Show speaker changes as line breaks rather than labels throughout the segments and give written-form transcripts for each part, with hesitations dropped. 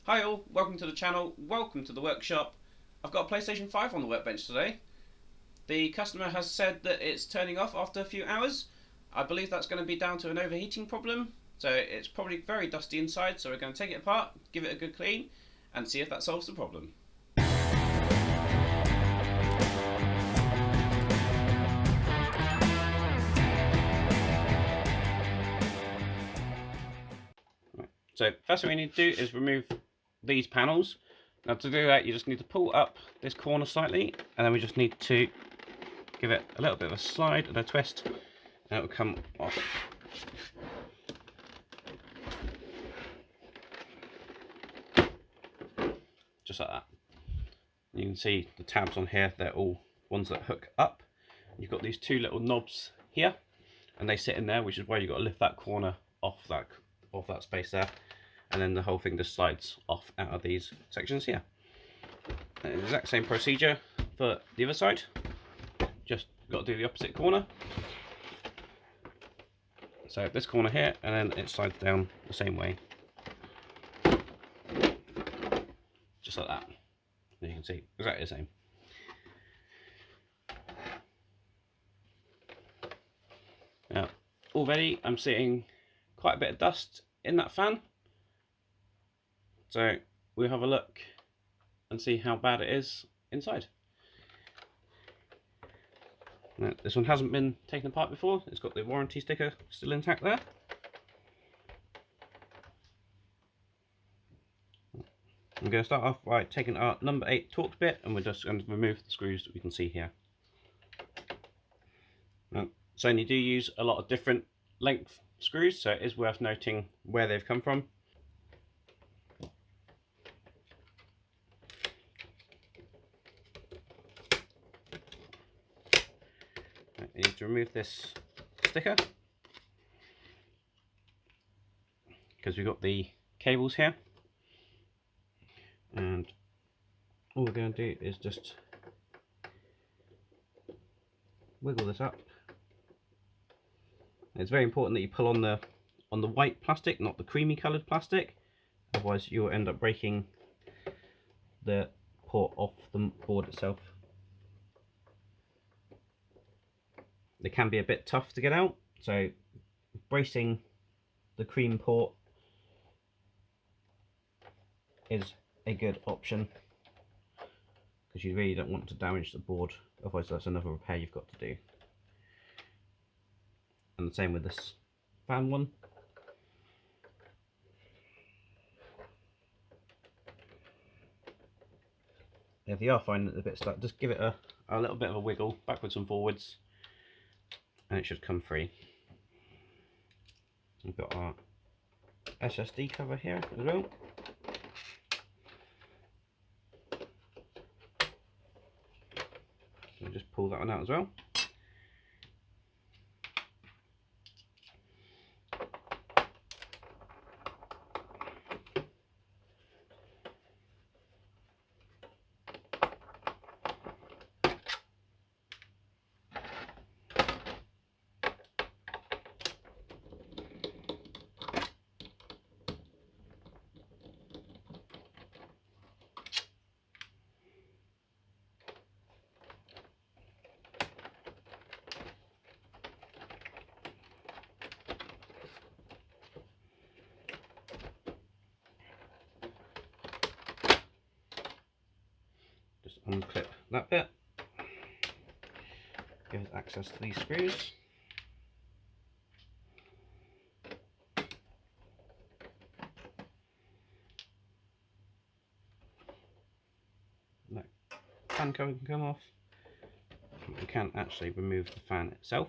Hi all, welcome to the channel, welcome to the workshop. I've got a PlayStation 5 on the workbench today. The customer has said that it's turning off after a few hours. I believe that's going to be down to an overheating problem, so it's probably very dusty inside, so we're going to take it apart, give it a good clean and see if that solves the problem. So first thing we need to do is remove these panels. Now to do that you just need to pull up this corner slightly, and then we just need to give it a little bit of a slide and a twist and it will come off. Just like that. You can see the tabs on here, they're all ones that hook up. You've got these two little knobs here and they sit in there, which is why you've got to lift that corner off that space there, and then the whole thing just slides off out of these sections here. And the exact same procedure for the other side, just got to do the opposite corner. So this corner here, and then it slides down the same way, just like that. And you can see exactly the same. Now already I'm seeing quite a bit of dust in that fan, so we'll have a look and see how bad it is inside. Now, this one hasn't been taken apart before, it's got the warranty sticker still intact there. I'm going to start off by taking our number 8 Torx bit, and we're just going to remove the screws that we can see here. Now, Sony do use a lot of different length screws, so it is worth noting where they've come from. You need to remove this sticker because we've got the cables here, and all we're going to do is just wiggle this up. It's very important that you pull on the white plastic, not the creamy coloured plastic, otherwise you'll end up breaking the port off the board itself. They can be a bit tough to get out, so bracing the cream port is a good option, because you really don't want to damage the board, otherwise that's another repair you've got to do. And the same with this fan one. If you are finding it a bit stuck, just give it a little bit of a wiggle backwards and forwards and it should come free. We've got our SSD cover here as well. So just pull that one out as well. Just unclip that bit, give us access to these screws. That fan cover can come off. We can actually remove the fan itself.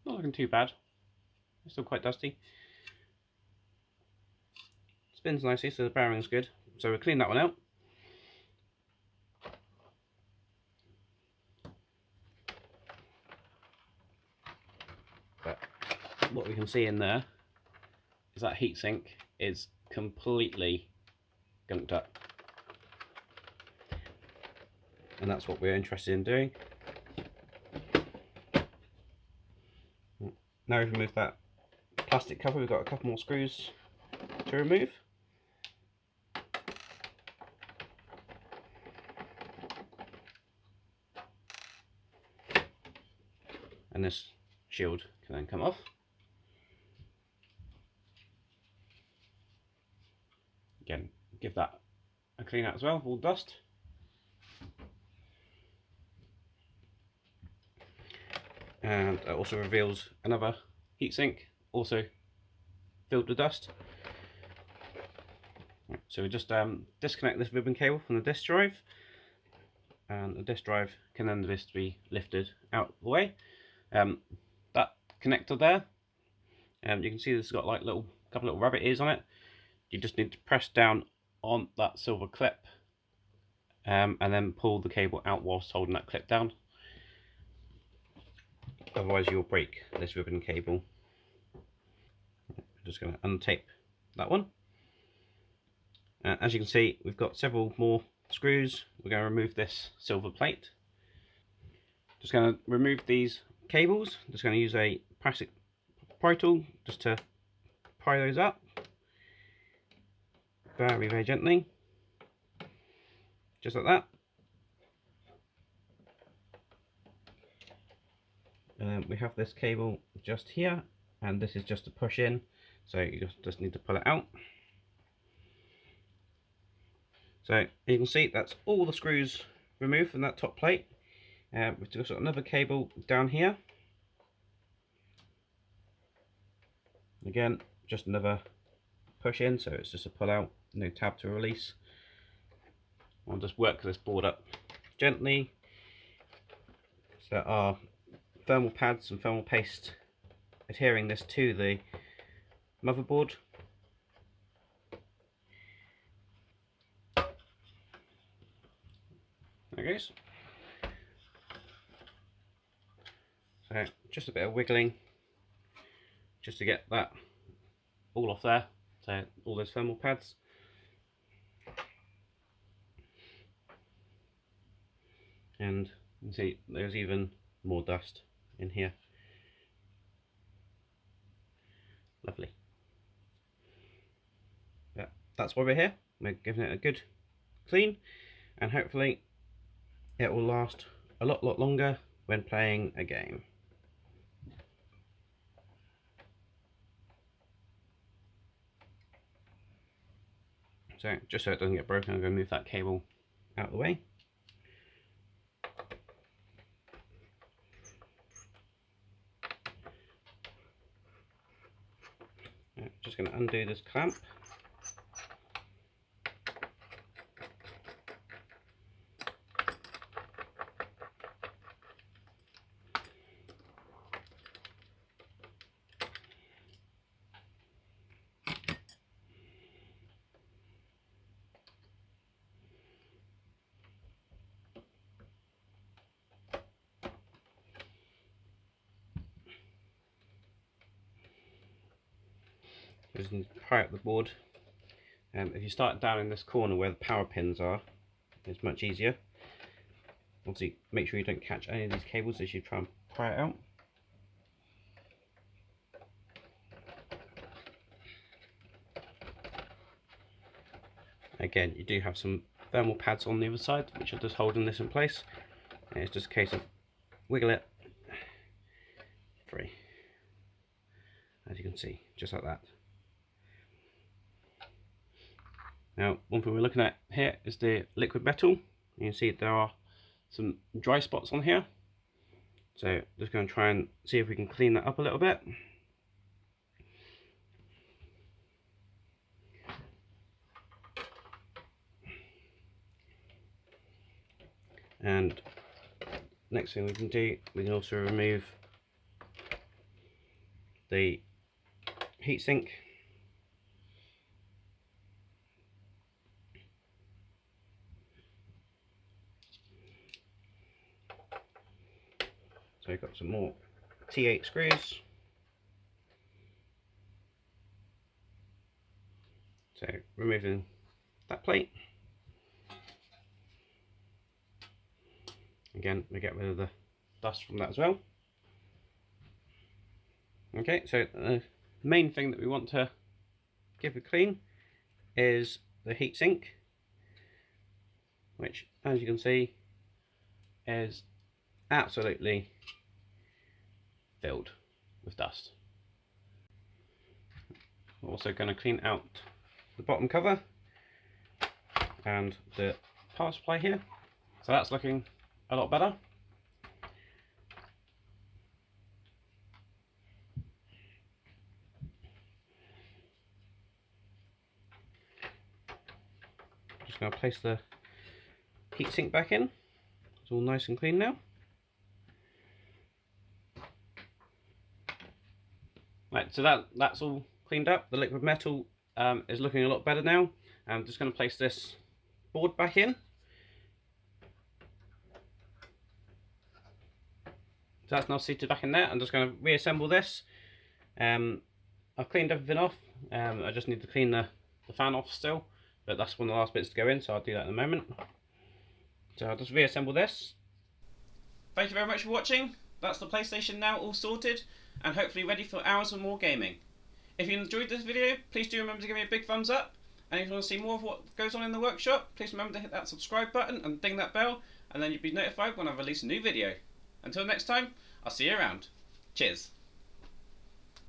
Not looking too bad, it's still quite dusty. Spins nicely, so the bearing's good. So we'll clean that one out. But what we can see in there is that heatsink is completely gunked up. And that's what we're interested in doing. Now we've removed that plastic cover, we've got a couple more screws to remove. And this shield can then come off. Again, give that a clean out as well of all dust. And it also reveals another heatsink, also filled with dust. Right, so we just disconnect this ribbon cable from the disk drive, and the disk drive can then just be lifted out of the way. That connector there, you can see this has got like couple little rabbit ears on it. You just need to press down on that silver clip and then pull the cable out whilst holding that clip down. Otherwise you'll break this ribbon cable. I'm just going to untape that one. As you can see, we've got several more screws. We're going to remove this silver plate. Just going to remove these cables. Just going to use a plastic pry tool just to pry those up. Very, very gently. Just like that. We have this cable just here, and this is just to push in, so you just need to pull it out. So you can see that's all the screws removed from that top plate. We've just got another cable down here. Again, just another push in, so it's just a pull out, no tab to release. I'll just work this board up gently. So there are thermal pads and thermal paste adhering this to the motherboard. There it goes. So just a bit of wiggling just to get that all off there, so all those thermal pads. And you can see there's even more dust in here. Lovely. Yeah, that's why we're here. We're giving it a good clean, and hopefully it will last a lot longer when playing a game. So just so it doesn't get broken, I'm going to move that cable out of the way. Just going to undo this clamp. Just need to pry up the board. If you start down in this corner where the power pins are, it's much easier. Obviously, make sure you don't catch any of these cables as you try and pry it out. Again, you do have some thermal pads on the other side, which are just holding this in place. And it's just a case of wiggle it free, as you can see, just like that. Now, one thing we're looking at here is the liquid metal. You can see there are some dry spots on here. So just going to try and see if we can clean that up a little bit. And next thing we can do, we can also remove the heatsink. So we've got some more T8 screws. So removing that plate. Again, we get rid of the dust from that as well. Okay, so the main thing that we want to give a clean is the heatsink, which, as you can see, is absolutely filled with dust. We're also going to clean out the bottom cover and the power supply here. So that's looking a lot better. Just going to place the heatsink back in. It's all nice and clean now. Right, so that's all cleaned up. The liquid metal is looking a lot better now. I'm just going to place this board back in. So that's now seated back in there. I'm just going to reassemble this. I've cleaned everything off. I just need to clean the fan off still, but that's one of the last bits to go in, so I'll do that in a moment. So I'll just reassemble this. Thank you very much for watching. That's the PlayStation now all sorted and hopefully ready for hours of more gaming. If you enjoyed this video, please do remember to give me a big thumbs up, and if you want to see more of what goes on in the workshop, please remember to hit that subscribe button and ding that bell, and then you'll be notified when I release a new video. Until next time, I'll see you around. Cheers.